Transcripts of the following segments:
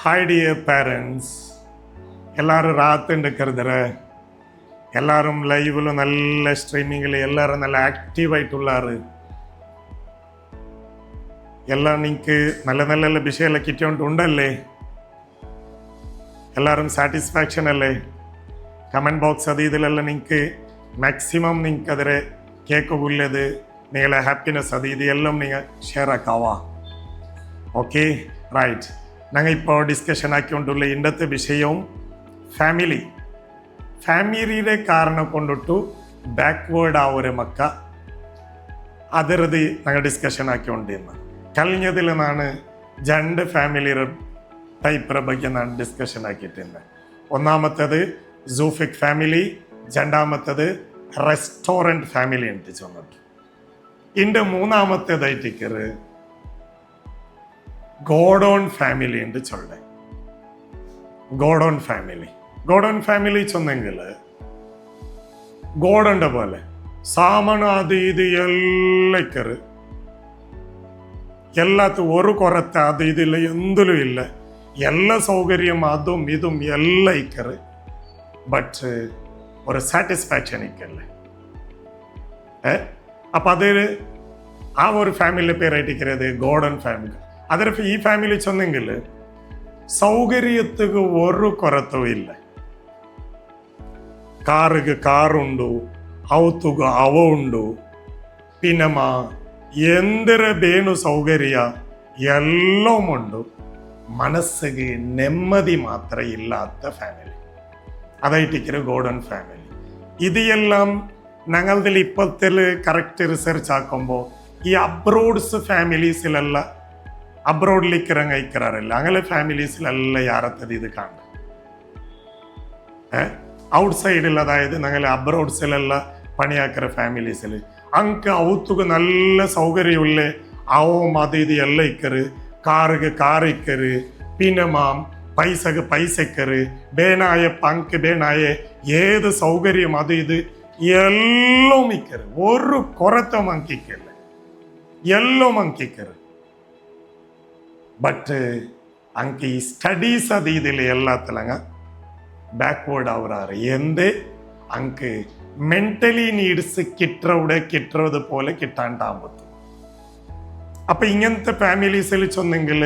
Hi dear parents, എല്ലാവരും റാത്തുണ്ട് കരുതരെ. എല്ലാവരും ലൈവിലും നല്ല സ്ട്രീമിങ്ങിൽ എല്ലാവരും നല്ല ആക്റ്റീവായിട്ടുള്ളാറ്. എല്ലാം നിങ്ങൾക്ക് നല്ല നല്ല വിഷയമെല്ലാം കിട്ടിയോണ്ടുണ്ടല്ലേ? എല്ലാവരും സാറ്റിസ്ഫാക്ഷൻ അല്ലേ? കമൻറ്റ് ബോക്സ് അത് ഇതിലെല്ലാം നിങ്ങൾക്ക് മാക്സിമം നിങ്ങൾക്ക് അതിരെ കേൾക്കുള്ളത് നിങ്ങളെ ഹാപ്പിനെസ് അത് ഇത് എല്ലാം നിങ്ങൾ ഷെയർ ആക്കാവാ. Okay, right. ഞങ്ങൾ ഇപ്പോൾ ഡിസ്കഷൻ ആക്കിക്കൊണ്ടുള്ള ഇന്നത്തെ വിഷയവും ഫാമിലിയുടെ കാരണം കൊണ്ടിട്ടു ബാക്ക്വേർഡ് ആവൊരു മക്ക അതിരത് ഞങ്ങൾ ഡിസ്കഷൻ ആക്കിക്കൊണ്ടിരുന്ന കഴിഞ്ഞതിൽ നാണ് രണ്ട് ഫാമിലിയുടെ ടൈപ്പിനെ ಬಗ್ಗೆ ನಾನು ഡിസ്കഷൻ ആക്കിയിട്ടുണ്ട്. ഒന്നാമത്തേത് സൂഫിക് ഫാമിലി, രണ്ടാമത്തേത് റെസ്റ്റോറൻറ്റ് ഫാമിലി ഉണ്ട് ചൊന്നിട്ട്. ഇതിൻ്റെ മൂന്നാമത്തേതായിട്ട് ഗോഡോൺ ഫാമിലി ഉണ്ട് ചൊല്ലേ. ഗോഡോൺ ഫാമിലി ചൊന്നെങ്കിൽ ഗോഡന്റെ പോലെ സാമാന അത് ഇത് എല്ലാം എല്ലാത്തും ഒരു കുറത്തെ അത് ഇതില്ല എന്തിലും ഇല്ല, എല്ലാ സൗകര്യം അതും ഇതും എല്ലാം ഇക്കറ്. ബട്ട് ഒരു സാറ്റിസ്ഫാക്ഷൻ ഇക്കല്ലേ. അപ്പം അത് ആ ഒരു ഫാമിലിയുടെ പേരായിട്ടിരിക്കുന്നത് ഗോഡൻ ഫാമിലി. അതിൽ ഈ ഫാമിലി ചെന്നെങ്കിൽ സൗകര്യത്തിക്ക് ഒരു കുറത്തും ഇല്ല. കാറുക്ക് കാറുണ്ടു, അവത്തുക അവ ഉണ്ടു, പിന്നമ്മ എന്തിര ಬೇನು സൗകര്യ എല്ലാം ഉണ്ട്. മനസ്സിಗೆ ನೆಮ್ಮದಿ ಮಾತ್ರ ഇല്ലാത്ത ഫാമിലി അതായിട്ടിരിക്കുന്ന ഗോഡൻ ഫാമിലി. ഇത് എല്ലാം ഞങ്ങളുടെ ഇപ്പോഴത്തെ കറക്റ്റ് റിസർച്ച് ആക്കുമ്പോൾ ഈ അബ്രോഡ്സ് ഫാമിലീസിലല്ല, അബ്രോഡിലിക്കിറങ്ങ ഇക്കറാറില്ല, അങ്ങനെ ഫാമിലീസിലല്ല യാറത്തത് ഇത് കാണുന്നത്. ഔട്ട് സൈഡിൽ, അതായത് ഞങ്ങൾ അബ്രോഡ്സിലല്ല പണിയാക്കുന്ന ഫാമിലീസിൽ അങ്ക് ഔത്തുക നല്ല സൗകര്യമുള്ള അവം അത് ഇത് എല്ലാം ഇക്കറ്. കാറുക്ക് കാർ ഇക്കറ്, പിന്നെ പൈസക്ക് പൈസ ഇക്കറ്, ബേനായ പങ്ക് ബേനായ ഏത് സൗകര്യം അത് ഇത് എല്ലാം ഇക്കറ്. ഒരു കുറത്തും അങ്കിക്കല്ല, എല്ലാം അങ്കിക്കറ്. ബട്ട് അങ്ക് ഈ സ്റ്റഡീസ് അത് ഇതിൽ എല്ലാത്തിലങ്ങ ബാക്ക്വേർഡ് ആവുറാറ്. എന്ത് അങ്ക് ಮೆಂಟಲಿ ನೀಡ್ಸ್ കിട്ടുന്നത് പോലെ കിട്ടാണ്ടാകുമ്പോൾ. അപ്പൊ ഇങ്ങനത്തെ ഫാമിലീസിൽ ചെന്നെങ്കിൽ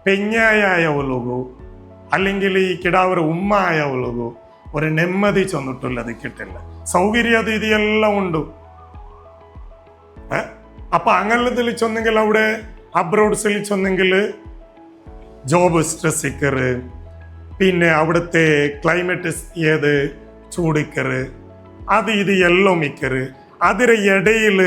പെഞ്ഞായവളുകു അല്ലെങ്കിൽ ഈ കിടാവൊരു ഉമ്മ ആയവളുകു ഒരു നെമ്മതി ചെന്നിട്ടുള്ളത് കിട്ടില്ല. സൗകര്യം അത് ഇതെല്ലാം ഉണ്ട്. അപ്പൊ അങ്ങനത്തിൽ ചെന്നെങ്കിൽ അവിടെ അബ്രോഡ്സിൽ ചെന്നെങ്കിൽ ജോബ് സ്ട്രെസ് ഇക്കറ്, പിന്നെ അവിടുത്തെ ക്ലൈമറ്റ് ഏത് ചൂടിക്കറ്, അത് ഇത് എല്ലാം ഇക്കറ്. അതിര ഇടയിൽ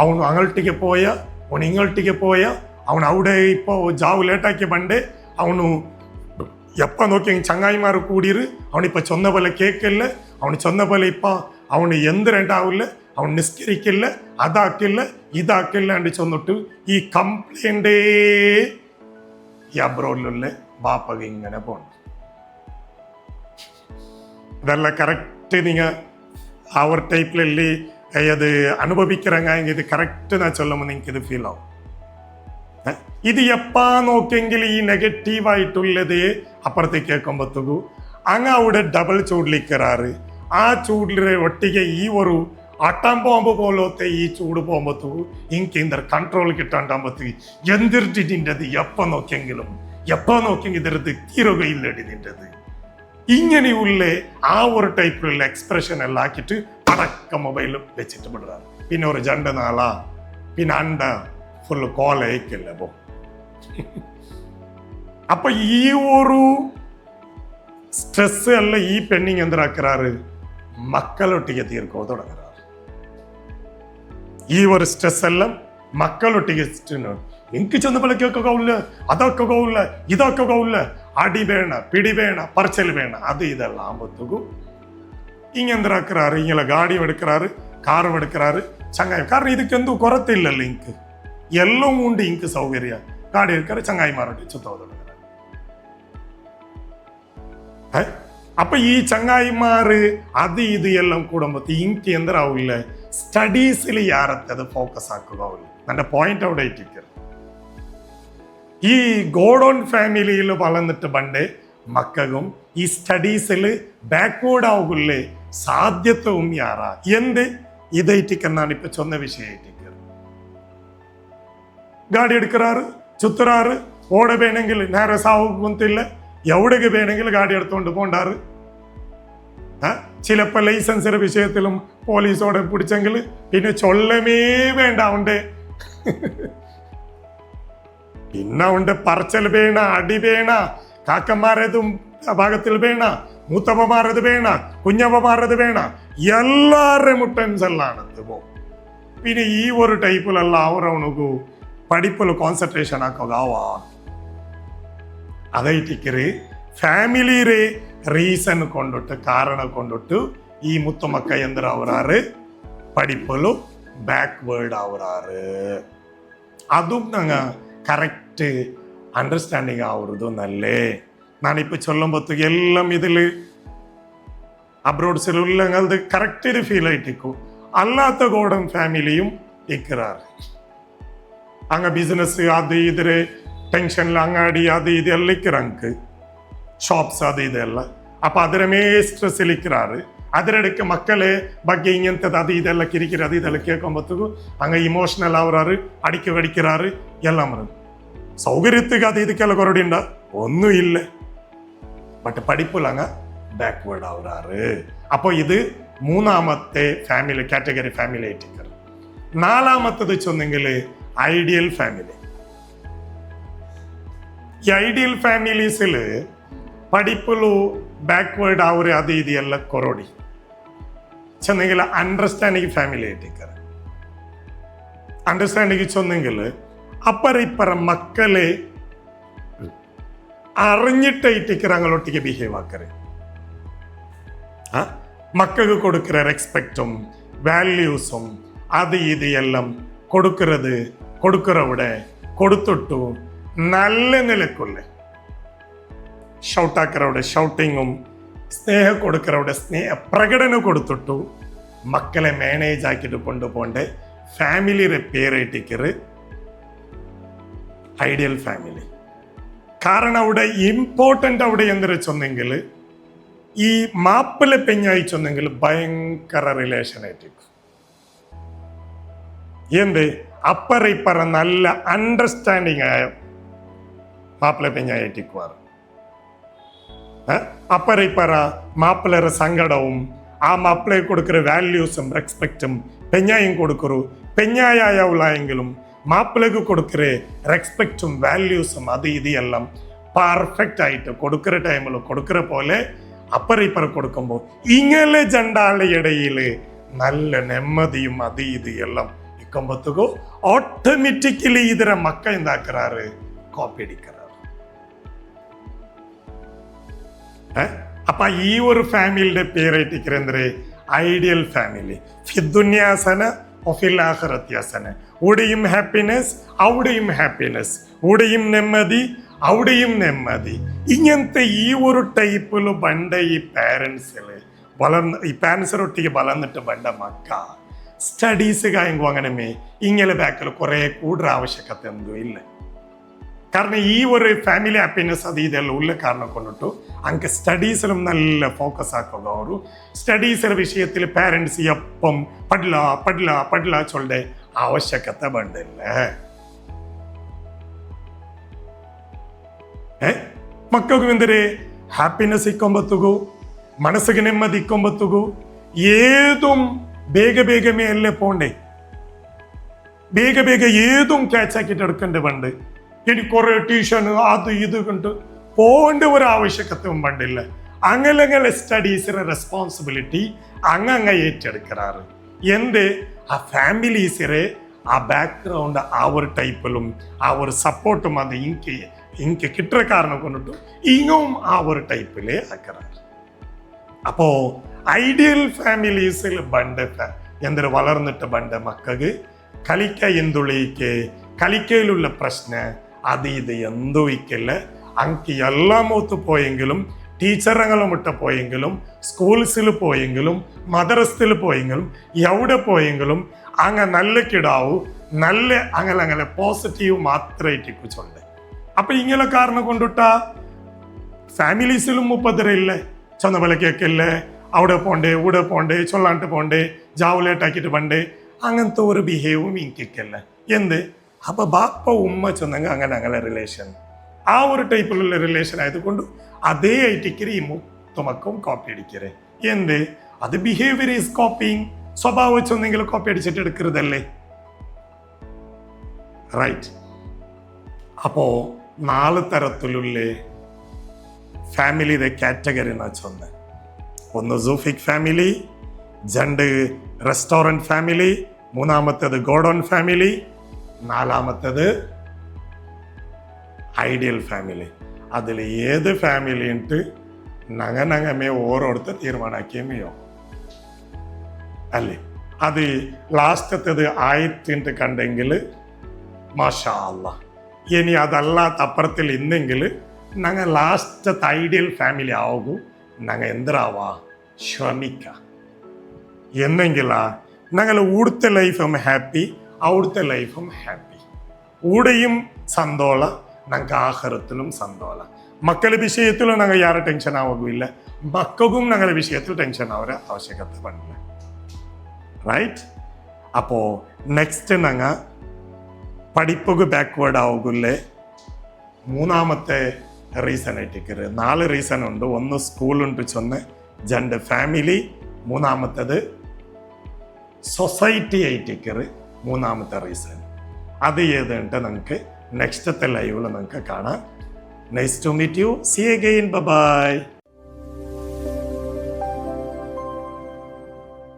അവನು അങ്ങോട്ടേക്ക് പോയ ಅವನು ഇങ്ങോട്ടേക്ക് പോയ ಅವನು അവിടെ ഇപ്പോൾ ജാവ് ലേട്ടാക്കി പണ്ട് ಅವನು എപ്പോൾ നോക്കി ചങ്ങായിമാർ കൂടിയിரு അവനിപ്പോൾ ചൊന്ന പോലെ കേൾക്കില്ല, അവന് ചൊന്ന പോലെ ഇപ്പം അവന് എന്തിരണ്ടാവില്ല, അവൻ നിസ്കരിക്കില്ല, അതാക്കില്ല ഇതാക്കില്ല എന്ന് ചൊന്നിട്ട് ഈ കംപ്ലൈൻറ്റേ ഈ അബ്രോഡിലുള്ള ബാപ്പക ഇങ്ങനെ പോകണം. ഇതെല്ലാം കറക്റ്റ് നിങ്ങൾ ആ ഒരു ടൈപ്പിലല്ലേ അത് അനുഭവിக்கிறங்க. ഇത് കറക്റ്റ് ഞാൻ ചൊല്ലുമ്പോൾ നിങ്ങൾക്ക് ഇത് ഫീൽ ആവും. ഇത് എപ്പാ നോക്കിയെങ്കിൽ ഈ നെഗറ്റീവായിട്ടുള്ളത് അപ്പുറത്തേക്ക് കേൾക്കുമ്പോഴത്തേക്കു അങ്ങ് അവിടെ ഡബിൾ ചൂടിലിക്കറാറ്. ആ ചൂടിലെ ഒട്ടിಗೆ ഈ ഒരു അട്ടാൻ ബോംബ് പോലത്തെ ഈ ചൂട് പോകുമ്പോഴത്തേക്കു എനിക്ക് ഇന്ത കൺട്രോൾ കിട്ടാണ്ടാകുമ്പോഴത്തേക്ക് എന്തിരിട്ടിൻ്റെത് എപ്പോൾ നോക്കിയെങ്കിലും ഇതിരത് തീരുകയില്ലടി നിൻ്റെത്. ഇങ്ങനെയുള്ള ആ ഒരു ടൈപ്പിലുള്ള എക്സ്പ്രഷൻ എല്ലാം ആക്കിയിട്ട് പടക്ക മൊബൈൽ വെച്ചിട്ട് വിടുறாரு. പിന്നെ ഒരു 2 നാളാ പിന്നെ അണ്ട ഫുള്ള് കോലയിക്കില്ല പോ. അപ്പൊ ഈ ഒരു സ്ട്രെസ് അല്ല ഈ പെണ്ണിങ് എന്തിനാക്കാറ്, മക്കളൊട്ടിಗೆ തീർക്കോ തുടങ്ങാറ്. ഈ ഒരു സ്ട്രെസ് എല്ലാം മക്കളൊട്ടിಗೆ എനിക്ക് ചെന്നപ്പോൾ കേൾക്കുകയില്ല, അതൊക്കെ പോവില്ല, ഇതൊക്കെ പോവില്ല, അടി വേണ പിടി വേണ പറച്ചൽ വേണ അത് ഇതെല്ലാം ആകുമ്പോഴത്തേക്കും ഇങ്ങെന്തിനാക്കാറ്, ഇങ്ങനെ ഗാഡിയും എടുക്കാറ്, കാറും എടുക്കാറ് ചങ്ങായി. കാരണം ഇതൊക്കെ എന്തോ കുറത്തില്ലല്ലോ, എനിക്ക് എല്ലാം ഉണ്ട്, എനിക്ക് സൗകര്യ ഗാഡി എടുക്കാറ് ചങ്ങായിമാരോട്ട് ചുത്തോ തുടങ്ങാറ്. അപ്പൊ ഈ ചങ്ങായിമാര് അത് ഇത് എല്ലാം കൂടുമ്പോൾ എനിക്ക് എന്തരാവില്ല, സ്റ്റഡീസിൽ യാരത്തെ അത് ഫോക്കസ് ആക്കുകയില്ല. എൻ്റെ പോയിന്റ് അവിടെ ഇട്ടിരിക്കുന്നത് ഈ ഗോഡോൺ ഫാമിലിയിൽ വളർന്നിട്ട് പണ്ട് മക്കകും ഈ സ്റ്റഡീസിൽ ബാക്ക്വേർഡ് ആവുകല്ലേ സാധ്യതവും യാറാ എന്ത് ഇതൈറ്റിക്കെന്നാണ് ഇപ്പൊ ചൊന്ന വിഷയമായിട്ട് ಗಾಡಿ എടുക്കാറ് ചുത്തറാറ് ഓട വേണമെങ്കിൽ നേരെ സാവ് കുന്തില്ല എവിടേക്ക് വേണമെങ്കിൽ ഗാഡി എടുത്തുകൊണ്ട് പോണ്ടാറ് ചിലപ്പോ ലൈസൻസിന്റെ വിഷയത്തിലും പോലീസോടെ പിടിച്ചെങ്കിൽ പിന്നെ ചൊല്ലമേ വേണ്ട അവന്റെ പിന്നെ അവന്റെ പറച്ചൽ വേണ അടി വേണ കാക്കന്മാരതും ഭാഗത്തിൽ വേണ മൂത്തപ്പമാരത് വേണ കുഞ്ഞപ്പമാരത് വേണ എല്ലാവരുടെ മുട്ടൻസെല്ലാണത് പോ പിന്നെ ഈ ഒരു ടൈപ്പിലുള്ള അവരവനക്ക് പഠിപ്പില് കോൺസെൻട്രേഷൻ ആക്കുക അതೈತಿಕ್ಕರೆ ಫ್ಯಾಮಿಲಿರೇ ರೀಸನ್ ಕೊಂಡೊಟ್ಟು ಕಾರಣ ಕೊಂಡೊಟ್ಟು ಈ ಮುತ್ತು ಮಕ್ಕ ಎಂದ್ರ ಅವರಾರು പഠിപ്പಲು ബാക്ക്വേർഡ് ആവുറാറ് അതും ഞങ്ങ കറക്റ്റ് അണ്ടർസ്റ്റാൻഡിങ് ആവുന്നതും നല്ലേ ഞാനിപ്പോൾ ചൊല്ലുമ്പോഴത്തേക്ക് എല്ലാം ഇതിൽ അബ്രോഡ്സിലുള്ള അത് കറക്റ്റ് ഒരു ഫീൽ ആയിട്ടിരിക്കും അല്ലാത്ത ഗോഡൻ ഫാമിലിയും ഇക്കറാറ് അങ്ങ ബിസിനസ് അത് ഇതില് ടെൻഷനിൽ അങ്ങാടി അത് ഇതെല്ലാം ഇക്കറങ്ങ് ഷോപ്സ് അത് ಇದೆಲ್ಲ അപ്പൊ ಅದರಮೇ ಸ್ಟ್ರೆಸ್ ಇಕ್ಕಿರಾರು ಅದರಡಕ್ಕೆ ಮಕ್ಕಳೇ ಬಗ್ಗೆ ಇಂಥದ್ದು ಅದು ಇದೆಲ್ಲ ಕಿರಿಕಿರಿ ಅದು ಇದೆಲ್ಲ ಕೇಳ್ಕೊಂಬತ್ತಿಗೂ ಹಂಗ ಇಮೋಷನಲ್ ಅವರಾರು ಅಡಿಕೆ ಕಡಿಕ್ಕಿರಾರು ಎಲ್ಲ ಮರು സൗകര്യത്തിക്ക് അത് ಇದಕ್ಕೆಲ್ಲ ಕೊರಡಿಂಡ ഒന്നും ഇല്ല ബട്ട് പഠിപ്പിൽ അങ്ങ് ബാക്ക്വേർഡ് ആവുറാറ് അപ്പൊ ഇത് മൂന്നാമത്തെ ഫാമിലി കാറ്റഗറി ഫാമിലി ആയിട്ട് നാലാമത്തത് ചൊന്നെങ്കിൽ ഐഡിയൽ ഫാമിലി ഈ ഐഡിയൽ ഫാമിലീസിൽ പഠിപ്പಲು ಬ್ಯಾಕ್ವರ್ಡ್ ಅವ್ರೆ ಅದು ಇದೆಲ್ಲ ಕೊರಡಿ ചെന്നെങ്കിൽ അണ്ടർസ്റ്റാൻഡിങ് ഫാമിലി ആയിട്ടേക്കാറ് അണ്ടർസ്റ്റാൻഡിങ് ചൊന്നെങ്കിൽ അപ്പറ ഇപ്പറ മക്കളെ അറിഞ്ഞിട്ടായിട്ടേക്കാറ് അങ്ങോട്ടേക്ക് ബിഹേവ് ആക്കറ് മക്കൾക്ക് കൊടുക്കുന്ന റെസ്പെക്റ്റും വാല്യൂസും അത് ഇത് എല്ലാം കൊടുക്കുന്നവിടെ കൊടുത്തിട്ടു നല്ല നിലക്കുള്ളേ ഷൗട്ടാക്കറവിടെ ഷൗട്ടിങ്ങും സ്നേഹം കൊടുക്കറവിടെ സ്നേഹ പ്രകടനം കൊടുത്തിട്ടു മക്കളെ മാനേജ് ആക്കിയിട്ട് കൊണ്ടുപോകേണ്ട ഫാമിലിയുടെ പേരായിട്ടിക്കറ് ഐഡിയൽ ഫാമിലി കാരണം അവിടെ ഇമ്പോർട്ടൻ്റ് അവിടെ എന്തൊരു ചൊന്നെങ്കിൽ ഈ മാപ്പിള പെഞ്ഞായി ചൊന്നെങ്കിൽ ഭയങ്കര റിലേഷൻ ആയിട്ടിരിക്കും എന്ത് അപ്പറ ഇപ്പറ നല്ല അണ്ടർസ്റ്റാൻഡിങ് ആയ മാപ്പിള പെഞ്ഞായിട്ടിക്കുവാറ് അപ്പറ ഇപ്പറ മാപ്പിളയുടെ സങ്കടവും ആ മാപ്പിളയെ കൊടുക്കുന്ന വാല്യൂസും റെസ്പെക്റ്റും പെഞ്ഞായും കൊടുക്കറു പെഞ്ഞായാവുള്ളെങ്കിലും മാപ്പിളക്ക് കൊടുക്കുന്ന റെസ്പെക്റ്റും വാല്യൂസും അത് ഇത് എല്ലാം പെർഫെക്റ്റ് ആയിട്ട് കൊടുക്കുന്ന ടൈമിൽ കൊടുക്കുന്ന പോലെ അപ്പറ ഇപ്പറ കൊടുക്കുമ്പോൾ ഇങ്ങനെ ജണ്ടാളുടെ ഇടയിൽ നല്ല നെമ്മതിയും അത് ഇത് എല്ലാം ഇക്കുമ്പോഴത്തേക്കും ഓട്ടോമാറ്റിക്കലി ഇതിരെ മക്ക എന്താക്കാറ് കോപ്പി അടിക്കാറ് അപ്പൊ ഈ ഒരു ഫാമിലിയുടെ പേരായിട്ടിരിക്കുന്നത് എന്തൊരു ഐഡിയൽ ഫാമിലി ഫിദ്ദുന്യാസന ഒഫിൽ ആഖിറത്യാസന ഇവിടെയും ഹാപ്പിനെസ് അവിടെയും ഹാപ്പിനെസ് ഇവിടെയും നെമ്മതി അവിടെയും നെമ്മതി ഇങ്ങനത്തെ ഈ ഒരു ടൈപ്പിൽ പണ്ട ഈ പാരൻസില് ഈ പാരൻസിനൊട്ടിക്ക് വളർന്നിട്ട് പണ്ട മക്ക സ്റ്റഡീസ് കായുമ്പോൾ അങ്ങനെ ഇങ്ങനെ ബാക്കിൽ കുറെ കൂടുതൽ ആവശ്യകത എന്തും ഇല്ല കാരണം ഈ ഒരു ഫാമിലി ഹാപ്പിനെസ് അത് ഇതെല്ലാം ഉള്ള കാരണം കൊണ്ടിട്ടു അങ്ങ് സ്റ്റഡീസിലും നല്ല ഫോക്കസ് ആക്കുക ಅವರು സ്റ്റഡീസിന്റെ വിഷയത്തിൽ പാരൻസ് എപ്പം പഠില്ല ചൊല്ലെ ആവശ്യകത വേണ്ടില്ല ಮಕ್ಕಳಿಗೆ ಎಂದರೆ ಹ್ಯಾಪಿನೆಸ್ ಇಕ್ಕೊಂಬತ್ತುಗು ಮನಸ್ಸಿಗೆ ನೆಮ್ಮದಿ ಇಕ್ಕೊಂಬತ್ತುಗು ഏതും ಬೇಗമേ അല്ലേ പോണ്ടേ ಬೇಗ ഏതും ക്യാച്ച് ആക്കിയിട്ട് എടുക്കേണ്ട പണ്ട് എനിക്ക് കുറെ ട്യൂഷൻ അത് ഇത് കണ്ട് പോകേണ്ട ഒരു ആവശ്യകതയും പണ്ടില്ല അങ്ങനെ സ്റ്റഡീസിന്റെ റെസ്പോൺസിബിലിറ്റി അങ്ങ് ഏറ്റെടുക്കാറ് എന്ത് ആ ഫാമിലീസിരെ ആ ബാക്ക്ഗ്രൗണ്ട് ആ ഒരു ടൈപ്പിലും ആ ഒരു സപ്പോർട്ടും അത് എനിക്ക് കിട്ടുന്ന കാരണം കൊണ്ടിട്ട് ഇങ്ങും ആ ഒരു ടൈപ്പിലേ ആക്കാറ് അപ്പോ ഐഡിയൽ ഫാമിലീസിൽ പണ്ട് എന്തൊരു വളർന്നിട്ട് പണ്ട് മക്കൾക്ക് കളിക്ക എന്തുള്ളിക്ക് കളിക്കയിലുള്ള പ്രശ്നം അത് ഇത് എന്തോ ഇക്കല്ല അങ്ങ് എല്ലാം ഒത്തു പോയെങ്കിലും ടീച്ചറങ്ങളും ഇട്ട പോയെങ്കിലും സ്കൂൾസിൽ പോയെങ്കിലും മദ്രസയിൽ പോയെങ്കിലും എവിടെ പോയെങ്കിലും അങ്ങ് നല്ല കിടാവു നല്ല അങ്ങനെ പോസിറ്റീവ് മാത്രമായിട്ട് ചൊല്ലെ അപ്പൊ ഇങ്ങനെ കാരണം കൊണ്ടിട്ടാ ഫാമിലീസിലും മുപ്പത്തരയില്ലേ, ചൊന്ന പോലെ കേൾക്കില്ലേ, അവിടെ പോണ്ടേ ഇവിടെ പോണ്ടേ ചൊല്ലാണ്ട് പോണ്ടേ ജാവുലേട്ടാക്കിയിട്ട് പണ്ടേ അങ്ങനത്തെ ഒരു ബിഹേവും ഇങ്കിക്കല്ലേ എന്ത്. അപ്പൊ ബാപ്പ ഉമ്മ ചൊന്നെങ്കിൽ അങ്ങനെ അങ്ങനെ റിലേഷൻ ആ ഒരു ടൈപ്പിലുള്ള റിലേഷൻ ആയതുകൊണ്ട് അതേ ഐറ്റിക്കര് ഈ മൊത്തമക്കും കോപ്പി അടിക്കര് എന്ത്. അത് ബിഹേവിയർ ഈസ് കോപ്പിങ്. സ്വഭാവം വെച്ചൊന്നെങ്കിലും കോപ്പി അടിച്ചിട്ട് എടുക്കരുതല്ലേ, റൈറ്റ്. അപ്പോ 4 തരത്തിലുള്ള ഫാമിലിയുടെ കാറ്റഗറി എന്നാ ചൊന്നെ. ഒന്ന് സൂഫിക് family, 2 restaurant family, 3 godown family, 4 ideal family. അതിൽ ഏത് ഫാമിലി ഉണ്ട് നങ്ങനങ്ങമേ ഓരോരുത്തർ തീരുമാനാക്കിയമേയോ അല്ലേ. അത് ലാസ്റ്റത്തത് ആയിട്ടുണ്ട് കണ്ടെങ്കിൽ മാഷാ അല്ലാ. ഇനി അതല്ലാത്ത അപ്പുറത്തിൽ ഇന്നെങ്കിൽ ഞങ്ങൾ ലാസ്റ്റത്തെ ഐഡിയൽ ഫാമിലി ആകും. ഞങ്ങൾ എന്തരാവാ ശ്രമിക്ക എന്നെങ്കിലാ ഞങ്ങൾ ഇവിടുത്തെ ലൈഫും ഹാപ്പി, അവിടുത്തെ ലൈഫും ഹാപ്പി. ഇവിടെയും സന്തോള, ഞങ്ങൾക്ക് ആഹാരത്തിലും സന്തോള. മക്കളുടെ വിഷയത്തിലും ഞങ്ങൾ യാരെ ടെൻഷൻ ആവുകയില്ല, മക്കൾക്കും ഞങ്ങളുടെ വിഷയത്തിൽ ടെൻഷൻ ആവുക ആവശ്യകത പണില്ല, റൈറ്റ്. അപ്പോ നെക്സ്റ്റ് ഞങ്ങൾ പഠിപ്പൊക്കെ ബാക്ക്വേർഡ് ആവുകയില്ലേ. 3 റീസൺ ആയിട്ടിക്കറ്. 4 റീസൺ ഉണ്ട്. 1 സ്കൂളുണ്ട് ചൊന്ന്, 2 ഫാമിലി, 3 സൊസൈറ്റി ആയിട്ടിക്കറ്, 3 റീസൺ. അത് ഏതുണ്ട് നമുക്ക് നെക്സ്റ്റത്തെ ലൈവിൽ നമുക്ക് കാണാം. Nice to meet you. See again. By.